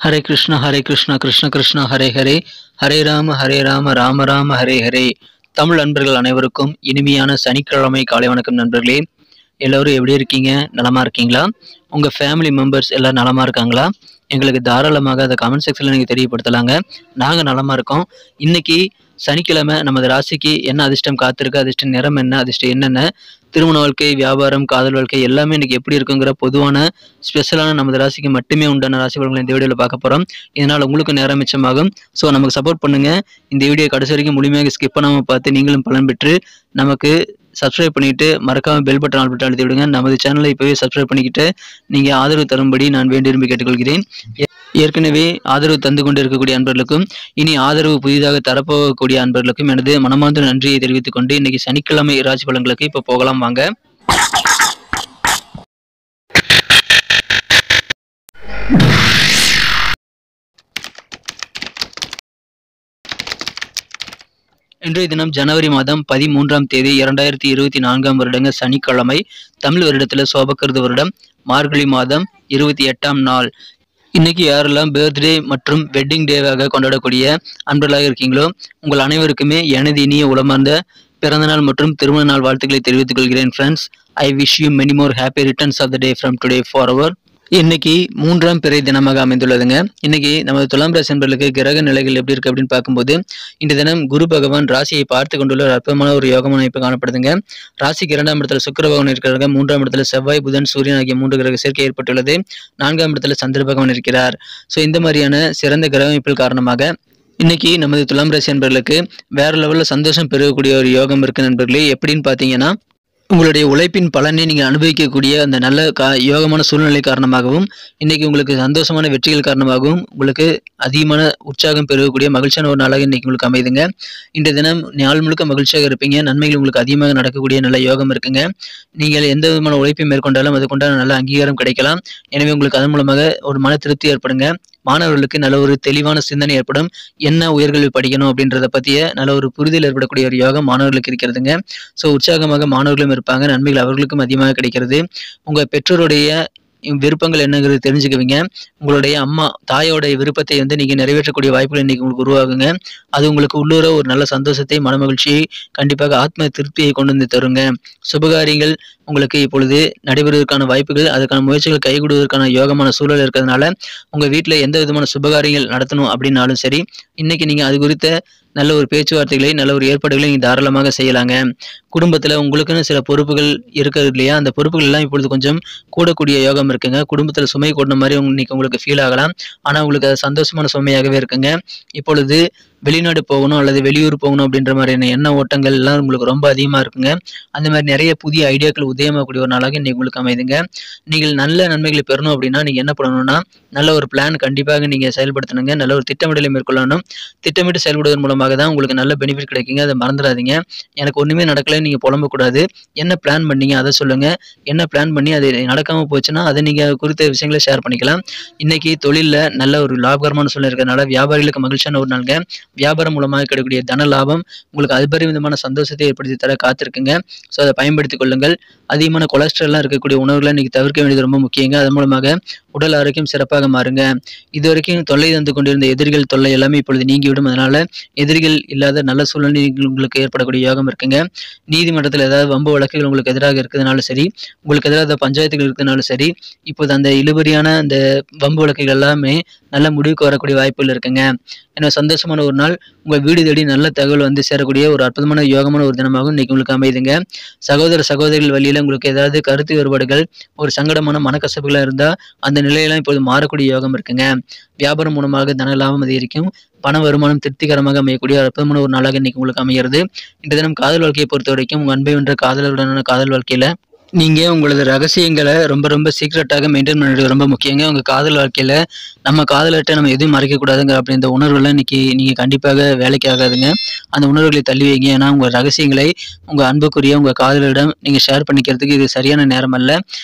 ஹரே கிருஷ்ணா கிருஷ்ண கிருஷ்ணா ஹரே ஹரே, ஹரே ராம ராம ராம ஹரே ஹரே. தமிழ் நண்பர்கள் அனைவருக்கும் இனிமையான சனிக்கிழமை காலை வணக்கம் நண்பர்களே. எல்லோரும் எப்படி இருக்கீங்க? நலமா இருக்கீங்களா? உங்கள் ஃபேமிலி மெம்பர்ஸ் எல்லாம் நலமா இருக்காங்களா? எங்களுக்கு தாராளமாக அதை கமெண்ட் செக்ஷனில் நீங்கள் தெரியப்படுத்தலாங்க. நாங்கள் நலமாக இருக்கோம். இன்னைக்கு சனிக்கிழமை நமது ராசிக்கு என்ன அதிர்ஷ்டம் காத்திருக்கு, அதிர்ஷ்ட நிறம் என்ன, அதிர்ஷ்டம் என்னென்ன, திருமண வாழ்க்கை, வியாபாரம், காதல் வாழ்க்கை எல்லாமே இன்னைக்கு எப்படி இருக்குங்கிற பொதுவான ஸ்பெஷலான நமது ராசிக்கு மட்டுமே உண்டான ராசி பலன்களை இந்த வீடியோவில் பார்க்க போகிறோம். இதனால் உங்களுக்கு நேரம் மிச்சமாகும். ஸோ நமக்கு சப்போர்ட் பண்ணுங்கள். இந்த வீடியோ கடைசி வரைக்கும் முழுமையாக ஸ்கிப் பண்ணாமல் பார்த்து நீங்களும் பலன் பெற்று நமக்கு சப்ஸ்கிரைப் பண்ணிவிட்டு மறக்காமல் பெல் பட்டன் ஆல் பட்டன் அழுத்தி விடுங்க. நமது சேனலை இப்போவே சப்ஸ்கிரைப் பண்ணிக்கிட்டு நீங்கள் ஆதரவு தரும்படி நான் வேண்டி விரும்பி கேட்டுக்கொள்கிறேன். ஏற்கனவே ஆதரவு தந்து கொண்டு இருக்கக்கூடிய அன்பர்களுக்கும் இனி ஆதரவு புதிதாக தரப்போகக்கூடிய அன்பர்களுக்கும் எனது மனமார்ந்த நன்றியை தெரிவித்துக் கொண்டு இன்னைக்கு சனிக்கிழமை ராசி பலன்களுக்கு இப்போ போகலாம் வாங்க. இன்றைய தினம் ஜனவரி மாதம் 13ஆம் தேதி 2024 வருடங்க சனிக்கிழமை. தமிழ் வருடத்தில் சோபக்கிருது வருடம் மார்கழி மாதம் 28ஆம் நாள். இன்னைக்கு யாரெல்லாம் பர்த்டே மற்றும் வெட்டிங் டேவாக கொண்டாடக்கூடிய அன்பர்களாக இருக்கீங்களோ உங்கள் அனைவருக்குமே எனது இனிய உளமார்ந்த பிறந்தநாள் மற்றும் திருமண நாள் வாழ்த்துக்களை தெரிவித்துக் கொள்கிறேன். Friends, I wish you many more happy returns of the day from today forever. இன்னைக்கு 3ஆம் பிறை தினமாக அமைந்துள்ளதுங்க. இன்னைக்கு நமது துலாம் ராசி நண்பர்களுக்கு கிரக நிலைகள் எப்படி இருக்கு அப்படின்னு பார்க்கும்போது இந்த தினம் குரு பகவான் ராசியை பார்த்து கொண்டுள்ள ஒரு அற்புதமான ஒரு யோகமான அமைப்பு காணப்படுதுங்க. ராசிக்கு 2ஆம் இடத்துல சுக்கிர பகவான் இருக்கிறாங்க. 3ஆம் இடத்துல செவ்வாய், புதன், சூரியன் ஆகிய 3 கிரக சேர்க்கை ஏற்பட்டுள்ளது. 4ஆம் இடத்துல சந்திர பகவான் இருக்கிறார். ஸோ இந்த மாதிரியான சிறந்த கிரக அமைப்பில் காரணமாக இன்னைக்கு நமது துலாம் ராசி நண்பர்களுக்கு வேற லெவலில் சந்தோஷம் பெறக்கூடிய ஒரு யோகம் இருக்கு நண்பர்களே. எப்படின்னு பார்த்தீங்கன்னா, உங்களுடைய உழைப்பின் பலனை நீங்கள் அனுபவிக்கக்கூடிய அந்த நல்ல யோகமான சூழ்நிலை காரணமாகவும் இன்னைக்கு உங்களுக்கு சந்தோஷமான வெற்றிகள் காரணமாகவும் உங்களுக்கு அதிகமான உற்சாகம் பெறக்கூடிய மகிழ்ச்சியான ஒரு நாளாக இன்னைக்கு உங்களுக்கு அமைதுங்க. இன்றைய தினம் நாள் முழுக்க மகிழ்ச்சியாக இருப்பீங்க. நன்மைகள் உங்களுக்கு அதிகமாக நடக்கக்கூடிய நல்ல யோகம் இருக்குங்க. நீங்கள் எந்த விதமான உழைப்பை மேற்கொண்டாலும் அதுக்குண்டான நல்ல அங்கீகாரம் கிடைக்கலாம். எனவே உங்களுக்கு அதன் மூலமாக ஒரு மன திருப்தி ஏற்படுங்க. மாணவர்களுக்கு நல்ல ஒரு தெளிவான சிந்தனை ஏற்படும். என்ன உயர்கல்வி படிக்கணும் அப்படின்றத பற்றிய நல்ல ஒரு புரிதல் ஏற்படக்கூடிய ஒரு யோகம் மாணவர்களுக்கு இருக்கிறதுங்க. ஸோ உற்சாகமாக மாணவர்களும் இருப்பாங்க. நன்மைகள் அவர்களுக்கும் அதிகமாக கிடைக்கிறது. உங்கள் பெற்றோருடைய விருப்பங்கள் என்னங்கிறது தெரிஞ்சுக்குவீங்க. உங்களுடைய அம்மா தாயோடைய விருப்பத்தை நீங்கள் நிறைவேற்றக்கூடிய வாய்ப்புகள் இன்னைக்கு உங்களுக்கு உருவாகுங்க. அது உங்களுக்கு உள்ளூர ஒரு நல்ல சந்தோஷத்தை, மனமகிழ்ச்சியை, கண்டிப்பாக ஆத்ம திருப்தியை கொண்டு வந்து தருங்க. சுபகாரியங்கள் உங்களுக்கு இப்பொழுது நடைபெறுவதற்கான வாய்ப்புகள், அதுக்கான முயற்சிகள் கைகூடுவதற்கான யோகமான சூழல் இருக்கிறதுனால உங்கள் வீட்டில் எந்த விதமான சுபகாரியங்கள் நடத்தணும் அப்படின்னாலும் சரி, இன்னைக்கு நீங்கள் அது குறித்த நல்ல ஒரு பேச்சுவார்த்தைகளை, நல்ல ஒரு ஏற்பாடுகளை நீங்கள் தாராளமாக செய்யலாங்க. குடும்பத்தில் உங்களுக்குன்னு சில பொறுப்புகள் இருக்கிறது இல்லையா, அந்த பொறுப்புகள் எல்லாம் இப்பொழுது கொஞ்சம் கூடக்கூடிய யோகம் இருக்குங்க. குடும்பத்தில் சுமை கூடின மாதிரி இன்னைக்கு உங்களுக்கு ஃபீல் ஆகலாம். ஆனால் உங்களுக்கு அது சந்தோஷமான சுமையாகவே இருக்குங்க. இப்பொழுது வெளிநாடு போகணும் அல்லது வெளியூர் போகணும் அப்படின்ற மாதிரியான எண்ண ஓட்டங்கள் எல்லாம் உங்களுக்கு ரொம்ப அதிகமாக இருக்குங்க. அந்த மாதிரி நிறைய புதிய ஐடியாக்கள் உதயமாகக்கூடிய ஒரு நாளாக இன்னைக்கு உங்களுக்கு அமைதுங்க. நீங்கள் நல்ல நன்மைகளை பெறணும் அப்படின்னா நீங்கள் என்ன பண்ணணும்னா, நல்ல ஒரு பிளான் கண்டிப்பாக நீங்கள் செயல்படுத்தணுங்க. நல்ல ஒரு திட்டமிடலை மேற்கொள்ளணும். திட்டமிட்டு செயல்படுவதன் மூலமாக தான் உங்களுக்கு நல்ல பெனிஃபிட் கிடைக்குங்க. அதை மறந்துடாதீங்க. எனக்கு ஒன்றுமே நடக்கலை நீங்கள் புலம்பக்கூடாது. என்ன பிளான் பண்ணீங்க அதை சொல்லுங்கள். என்ன பிளான் பண்ணி அது நடக்காமல் போச்சுன்னா அதை நீங்கள் குறித்த விஷயங்களை ஷேர் பண்ணிக்கலாம். இன்னைக்கு தொழிலில் நல்ல ஒரு லாபகரமான சூழ்நிலை இருக்கிறதுனால வியாபாரிகளுக்கு மகிழ்ச்சியான ஒரு நாளுங்க. வியாபாரம் மூலமாக கிடைக்கக்கூடிய தன லாபம் உங்களுக்கு அபரிமிதமான சந்தோஷத்தை ஏற்படுத்தி தர காத்திருக்குங்க. ஸோ அதை பயன்படுத்திக் கொள்ளுங்கள். அதிகமான கொலஸ்ட்ரால்லாம் இருக்கக்கூடிய உணவுகளை இன்னைக்கு தவிர்க்க வேண்டியது ரொம்ப முக்கியங்க. அதன் மூலமாக உடல் ஆரோக்கியம் சிறப்பாக மாறுங்க. இது வரைக்கும் தொல்லை தந்து கொண்டிருந்த எதிரிகள் தொல்லை எல்லாமே இப்பொழுது நீங்கிவிடும். அதனால எதிரிகள் இல்லாத நல்ல சூழ்நிலை உங்களுக்கு ஏற்படக்கூடிய யோகம் இருக்குங்க. நீதிமன்றத்தில் ஏதாவது வம்பு வழக்குகள் உங்களுக்கு எதிராக இருக்கிறதுனாலும் சரி, உங்களுக்கு எதிராக பஞ்சாயத்துகள் இருக்கிறதுனாலும் சரி, இப்போது அந்த இழுபறியான அந்த வம்பு வழக்குகள் எல்லாமே நல்ல முடிவுக்கு வரக்கூடிய வாய்ப்புகள் இருக்குங்க. ஏன்னா சந்தோஷமான ஒரு நாள், உங்கள் வீடு தேடி நல்ல தகவல் சேரக்கூடிய ஒரு அற்புதமான யோகமான ஒரு தினமாகவும் இன்னைக்கு உங்களுக்கு அமைதுங்க. சகோதர சகோதரிகள் வழியில் உங்களுக்கு ஏதாவது கருத்து வேறுபாடுகள், ஒரு சங்கடமான மனக்கசப்புகளாக இருந்தால் அந்த நிலையெல்லாம் இப்போது மாறக்கூடிய யோகம் இருக்குங்க. வியாபாரம் மூலமாக தன லாபம் அதிகரிக்கும். பண வருமானம் திருப்திகரமாக அமையக்கூடிய அற்புதமான ஒரு நாளாக இன்னைக்கு உங்களுக்கு அமைகிறது. இந்த தினம் காதல் வாழ்க்கையை பொறுத்த வரைக்கும் உங்கள் அன்பை வென்ற காதலுடனான காதல் வாழ்க்கையில் நீங்கள் உங்களது ரகசியங்களை ரொம்ப சீக்ரெட்டாக மெயின்டைன் பண்ணுறது ரொம்ப முக்கியங்க. உங்கள் காதல் வாழ்க்கையில் நம்ம காதலர்கிட்ட நம்ம எதுவும் மறைக்கக்கூடாதுங்க அப்படின்ற உணர்வுலாம் இன்னைக்கு நீங்கள் கண்டிப்பாக வேலைக்கு ஆகாதுங்க. அந்த உணர்வுகளை தள்ளி வைங்க. ஏன்னா உங்கள் ரகசியங்களை உங்கள் அன்புக்குரிய உங்கள் காதலரிடம் நீங்கள் ஷேர் பண்ணிக்கிறதுக்கு இது சரியான நேரம் அல்ல.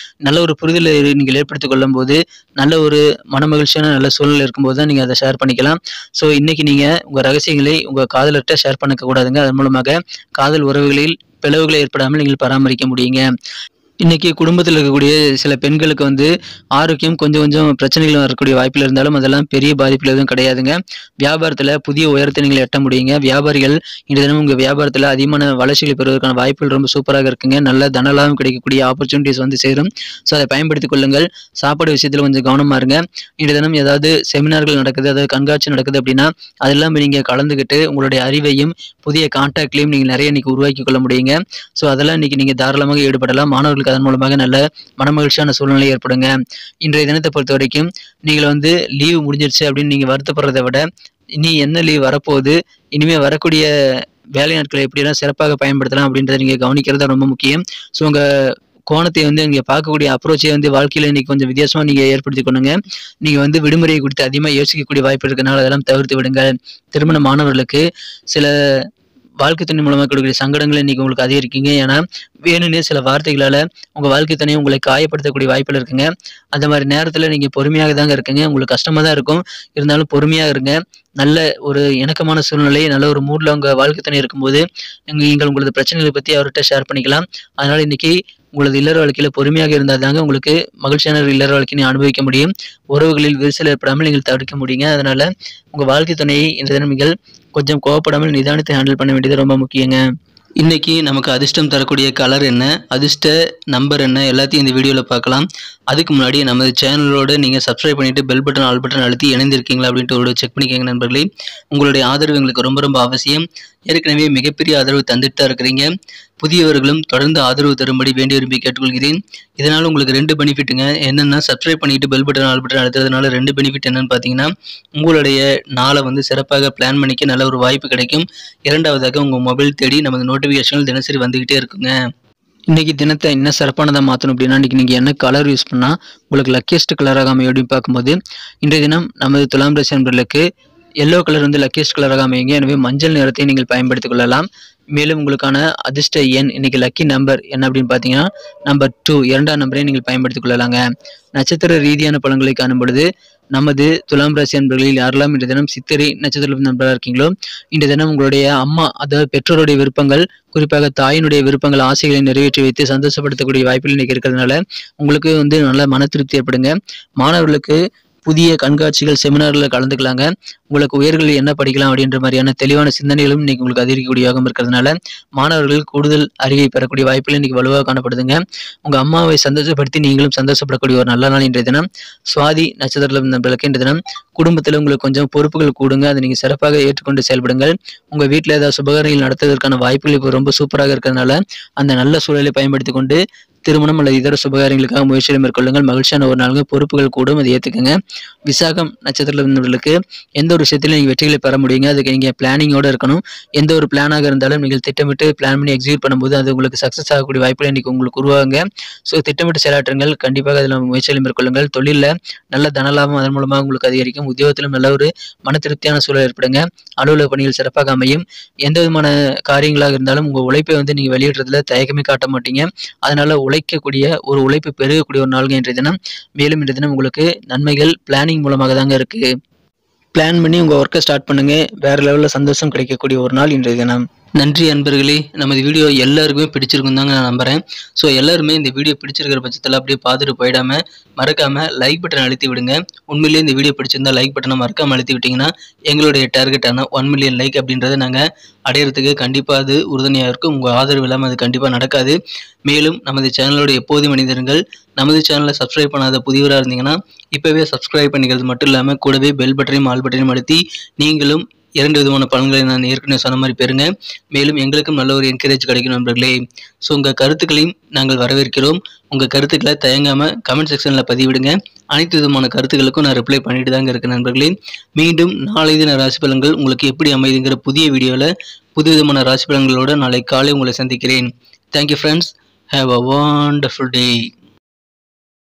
நல்ல ஒரு புரிதலை நீங்கள் ஏற்படுத்திக் கொள்ளும் போது, நல்ல ஒரு மனமகிழ்ச்சியான நல்ல சூழ்நிலை இருக்கும்போது தான் நீங்கள் அதை ஷேர் பண்ணிக்கலாம். ஸோ இன்னைக்கு நீங்கள் உங்கள் ரகசியங்களை உங்கள் காதலர்கிட்ட ஷேர் பண்ணக்கூடாதுங்க. அதன் மூலமாக காதல் உறவுகளில் பிளவுகளை ஏற்படாமல் நீங்கள் பராமரிக்க முடியுங்க. இன்னைக்கு குடும்பத்தில் இருக்கக்கூடிய சில பெண்களுக்கு வந்து ஆரோக்கியம் கொஞ்சம் கொஞ்சம் பிரச்சனைகள் வரக்கூடிய வாய்ப்பில் இருந்தாலும் அதெல்லாம் பெரிய பாதிப்பில் எதுவும் கிடையாதுங்க. வியாபாரத்தில் புதிய உயரத்தை நீங்கள் எட்ட முடியுங்க. வியாபாரிகள் இந்த தினம் உங்கள் வியாபாரத்தில் அதிகமான வளர்ச்சிகளை பெறுவதற்கான வாய்ப்புகள் ரொம்ப சூப்பராக இருக்குங்க. நல்ல தனலாபம் கிடைக்கக்கூடிய ஆப்பர்ச்சுனிட்டிஸ் வந்து சேரும். ஸோ அதை பயன்படுத்திக் கொள்ளுங்கள். சாப்பாடு விஷயத்தில் கொஞ்சம் கவனமாக இருங்க. இந்த தினம் ஏதாவது செமினார்கள் நடக்குது, அதாவது கண்காட்சி நடக்குது அப்படின்னா அதெல்லாம் நீங்கள் கலந்துக்கிட்டு உங்களுடைய அறிவையும் புதிய கான்டாக்ட்லையும் நீங்கள் நிறைய இன்னைக்கு உருவாக்கி கொள்ள முடியுங்க. ஸோ அதெல்லாம் இன்னைக்கு நீங்கள் தாராளமாக ஈடுபடலாம். மாணவர்களுக்கு அதன் மூலமாக நல்ல மனமகிழ்ச்சியான சூழ்நிலை ஏற்படுங்க. இன்றைய தினத்தை பொறுத்த வரைக்கும் நீங்கள் வந்து லீவு முடிஞ்சிருச்சு அப்படின்னு நீங்கள் வருத்தப்படுறதை விட இனி என்ன லீவ் வரப்போகுது, இனிமேல் வரக்கூடிய வேலை நாட்களை எப்படியெல்லாம் சிறப்பாக பயன்படுத்தலாம் அப்படின்றத நீங்கள் கவனிக்கிறது ரொம்ப முக்கியம். ஸோ உங்கள் கோணத்தை வந்து நீங்கள் பார்க்கக்கூடிய அப்ரோச்சை வந்து வாழ்க்கையில் இன்னைக்கு கொஞ்சம் வித்தியாசமாக நீங்கள் ஏற்படுத்திக்கணுங்க. நீங்கள் வந்து விடுமுறையை குறித்து அதிகமாக யோசிக்கக்கூடிய வாய்ப்பு இருக்கனால அதெல்லாம் தவிர்த்து விடுங்கள். திருமண மாணவர்களுக்கு சில வாழ்க்கை துணை மூலமாக கொடுக்கக்கூடிய சங்கடங்களை இன்னைக்கு உங்களுக்கு அதிகரிக்குங்க. ஏன்னா வேணும்னே சில வார்த்தைகளால் உங்கள் வாழ்க்கை துணையை உங்களை காயப்படுத்தக்கூடிய வாய்ப்பில் இருக்குங்க. அந்த மாதிரி நேரத்தில் நீங்கள் பொறுமையாக தாங்க இருக்குங்க. உங்களுக்கு கஷ்டமாக தான் இருக்கும், இருந்தாலும் பொறுமையாக இருங்க. நல்ல ஒரு இணக்கமான சூழ்நிலை, நல்ல ஒரு மூடில் உங்கள் வாழ்க்கை துணை இருக்கும்போது நீங்கள் உங்களது பிரச்சனைகளை பற்றி அவர்கிட்ட ஷேர் பண்ணிக்கலாம். அதனால் இன்னைக்கு உங்களது இல்லற வாழ்க்கையில் பொறுமையாக இருந்தால் தாங்க உங்களுக்கு மகிழ்ச்சியான ஒரு இல்லற வாழ்க்கையை அனுபவிக்க முடியும். உறவுகளில் விரிசல் ஏற்படாமல் நீங்கள் தவிர்க்க முடியுங்க. அதனால் உங்கள் வாழ்க்கை துணையை இந்த தினம் நீங்கள் கொஞ்சம் கோவப்படாமல் நிதானத்தை ஹேண்டில் பண்ண வேண்டியது ரொம்ப முக்கியங்க. இன்னைக்கு நமக்கு அதிர்ஷ்டம் தரக்கூடிய கலர் என்ன, அதிர்ஷ்ட நம்பர் என்ன, எல்லாத்தையும் இந்த வீடியோவில் பார்க்கலாம். அதுக்கு முன்னாடி நமது சேனலோடு நீங்கள் சப்ஸ்கிரைப் பண்ணிவிட்டு பெல் பட்டன் ஆல் பட்டன் அழுத்தி இணைந்திருக்கீங்களா அப்படின்ட்டு ஒரு செக் பண்ணிக்கோங்க நண்பர்களே. உங்களுடைய ஆதரவு எங்களுக்கு ரொம்ப ரொம்ப அவசியம். ஏற்கனவே மிகப்பெரிய ஆதரவு தந்துட்டு தான் இருக்கிறீங்க. புதியவர்களும் தொடர்ந்து ஆதரவு தரும்படி வேண்டி விரும்பி கேட்டுக்கொள்கிறேன். இதனால் உங்களுக்கு 2 பெனிஃபிட்டுங்க. என்னென்னா சப்ஸ்கிரைப் பண்ணிவிட்டு பெல் பட்டன் ஆல் பட்டன் அழுத்துறதுனால 2 பெனிஃபிட் என்னென்னு பார்த்தீங்கன்னா, உங்களுடைய நாளை வந்து சிறப்பாக பிளான் பண்ணிக்க நல்ல ஒரு வாய்ப்பு கிடைக்கும். இரண்டாவதாக உங்கள் மொபைல் தேடி நமது நோட்டிஃபிகேஷன்கள் தினசரி வந்துக்கிட்டே இருக்குங்க. இன்றைக்கி தினத்தை என்ன சிறப்பானதாக மாற்றணும் அப்படின்னா, இன்றைக்கி நீங்கள் என்ன கலர் யூஸ் பண்ணால் உங்களுக்கு லக்கியஸ்ட் கலராக அமையும் அப்படின்னு பார்க்கும்போது, இன்றைய தினம் நமது துலாம் ராசி நண்பர்களுக்கு எல்லோ கலர் வந்து லக்கியஸ்ட் கலராக அமையுங்க. எனவே மஞ்சள் நிறத்தை நீங்கள் பயன்படுத்திக் கொள்ளலாம். மேலும் உங்களுக்கான அதிர்ஷ்ட எண் இன்னைக்கு லக்கி நம்பர் என்ன அப்படின்னு பார்த்தீங்கன்னா நம்பர் 2, 2ஆம் நம்பரை நீங்கள் பயன்படுத்திக் கொள்ளலாங்க. நட்சத்திர ரீதியான பலன்களை காணும் பொழுது நமது துலாம் ராசி நண்பர்களில் யாரெல்லாம் இன்றைய தினம் சித்திரை நட்சத்திர நண்பராக இருக்கீங்களோ, இன்றைய தினம் உங்களுடைய அம்மா, அதாவது பெற்றோருடைய விருப்பங்கள், குறிப்பாக தாயினுடைய விருப்பங்கள், ஆசைகளை நிறைவேற்றி வைத்து சந்தோஷப்படுத்தக்கூடிய வாய்ப்புகள் இன்னைக்கு இருக்கிறதுனால உங்களுக்கு வந்து நல்ல மன திருப்தி ஏற்படுங்க. மாணவர்களுக்கு புதிய கண்காட்சிகள், செமினாரில் கலந்துக்கலாங்க. உங்களுக்கு உயர்களில் என்ன படிக்கலாம் அப்படின்ற மாதிரியான தெளிவான சிந்தனைகளும் இன்னைக்கு உங்களுக்கு அதிகரிக்கக்கூடிய யோகம் இருக்கிறதுனால மாணவர்கள் கூடுதல் அறிவை பெறக்கூடிய வாய்ப்புகள் இன்னைக்கு வலுவாக காணப்படுதுங்க. உங்கள் அம்மாவை சந்தோஷப்படுத்தி நீங்களும் சந்தோஷப்படக்கூடிய ஒரு நல்ல நாள் இன்றைய தினம். சுவாதி நட்சத்திரத்தில் நண்பர்களுக்கு இன்றைய தினம் குடும்பத்தில் உங்களுக்கு கொஞ்சம் பொறுப்புகள் கூடுங்க. அதை நீங்கள் சிறப்பாக ஏற்றுக்கொண்டு செயல்படுங்கள். உங்கள் வீட்டில் ஏதாவது சுபகாரியங்கள் நடத்துவதற்கான வாய்ப்புகள் இப்போ ரொம்ப சூப்பராக இருக்கிறதுனால அந்த நல்ல சூழலை பயன்படுத்தி கொண்டு திருமணம் அல்லது இதர சுபகாரியங்களுக்காக முயற்சிகளை மேற்கொள்ளுங்கள். மகிழ்ச்சியான ஒரு நாளுங்க. பொறுப்புகள் கூடும், அதை ஏற்றுக்குங்க. விசாகம் நட்சத்திரத்தினர்களுக்கு எந்த ஒரு விஷயத்திலும் நீங்கள் வெற்றிகளை பெற முடியுங்க. அதுக்கு நீங்கள் பிளானிங்கோடு இருக்கணும். எந்த ஒரு பிளானாக இருந்தாலும் நீங்கள் திட்டமிட்டு பிளான் பண்ணி எக்ஸிக்யூட் பண்ணும்போது அது உங்களுக்கு சக்ஸஸ் ஆகக்கூடிய வாய்ப்புகள் இன்றைக்கி உங்களுக்கு உருவாகுங்க. ஸோ திட்டமிட்டு செயலாற்றுங்கள். கண்டிப்பாக அதில் முயற்சிகளை மேற்கொள்ளுங்கள். தொழிலில் நல்ல தனலாபம் அதன் மூலமாக உங்களுக்கு அதிகரிக்கும். உத்தியோகத்திலும் நல்ல ஒரு மன திருப்தியான சூழல் ஏற்படுங்க. அலுவலக பணிகள் சிறப்பாக அமையும். எந்த விதமான காரியங்களாக இருந்தாலும் உங்கள் உழைப்பை வந்து நீங்கள் வெளியிடுறதுல தயக்கமே காட்ட மாட்டீங்க. அதனால் உழைக்கக்கூடிய ஒரு உழைப்பு பெருகக்கூடிய ஒரு நாள்கள் இன்றைய தினம். மேலும் இன்றைய தினம் உங்களுக்கு நன்மைகள் பிளானிங் மூலமாக தாங்க இருக்குது. பிளான் பண்ணி உங்கள் ஒர்க்கை ஸ்டார்ட் பண்ணுங்கள். வேறு லெவலில் சந்தோஷம் கிடைக்கக்கூடிய ஒரு நாள் இன்றைய தினம். நன்றி அன்பர்களே. நமது வீடியோ எல்லாருக்குமே பிடிச்சிருக்கும் தாங்க நான் நம்புகிறேன். ஸோ எல்லாருமே இந்த வீடியோ பிடிச்சிருக்கிற பட்சத்தில் அப்படியே பார்த்துட்டு போயிடாமல் மறக்காமல் லைக் பட்டன் அழுத்தி விடுங்க. உண்மையிலேயே இந்த வீடியோ பிடிச்சிருந்தா லைக் பட்டனை மறக்காமல் அழுத்தி விட்டிங்கன்னா எங்களுடைய டார்கெட்டான 1 மில்லியன் லைக் அப்படின்றத நாங்கள் அடையிறதுக்கு கண்டிப்பாக அது உறுதுணையாக இருக்கும். உங்கள் ஆதரவு இல்லாமல் அது கண்டிப்பாக நடக்காது. மேலும் நமது சேனலோட எப்போதும் மனிதர்கள் நமது சேனலை சப்ஸ்கிரைப் பண்ணாத புதியவராக இருந்தீங்கன்னா இப்போவே சப்ஸ்கிரைப் பண்ணிக்கிறது மட்டும் இல்லாமல் கூடவே பெல் பட்டனையும் ஆல் பட்டனையும் அழுத்தி நீங்களும் 2 விதமான பலன்களை நான் ஏற்கனவே சொன்ன மாதிரி பெறுங்க. மேலும் எங்களுக்கும் நல்ல ஒரு என்கரேஜ் கிடைக்கும் நண்பர்களே. ஸோ உங்கள் கருத்துக்களையும் நாங்கள் வரவேற்கிறோம். உங்கள் கருத்துக்களை தயங்காமல் கமெண்ட் செக்ஷனில் பதிவிடுங்க. அனைத்து விதமான கருத்துக்களுக்கும் நான் ரிப்ளை பண்ணிட்டு தாங்க இருக்கேன் நண்பர்களே. மீண்டும் நாளை தின ராசி பலன்கள் உங்களுக்கு எப்படி அமைதுங்கிற புதிய வீடியோவில் புது விதமான ராசி பலன்களோடு நாளை காலை உங்களை சந்திக்கிறேன். Thank you friends. Have a wonderful day.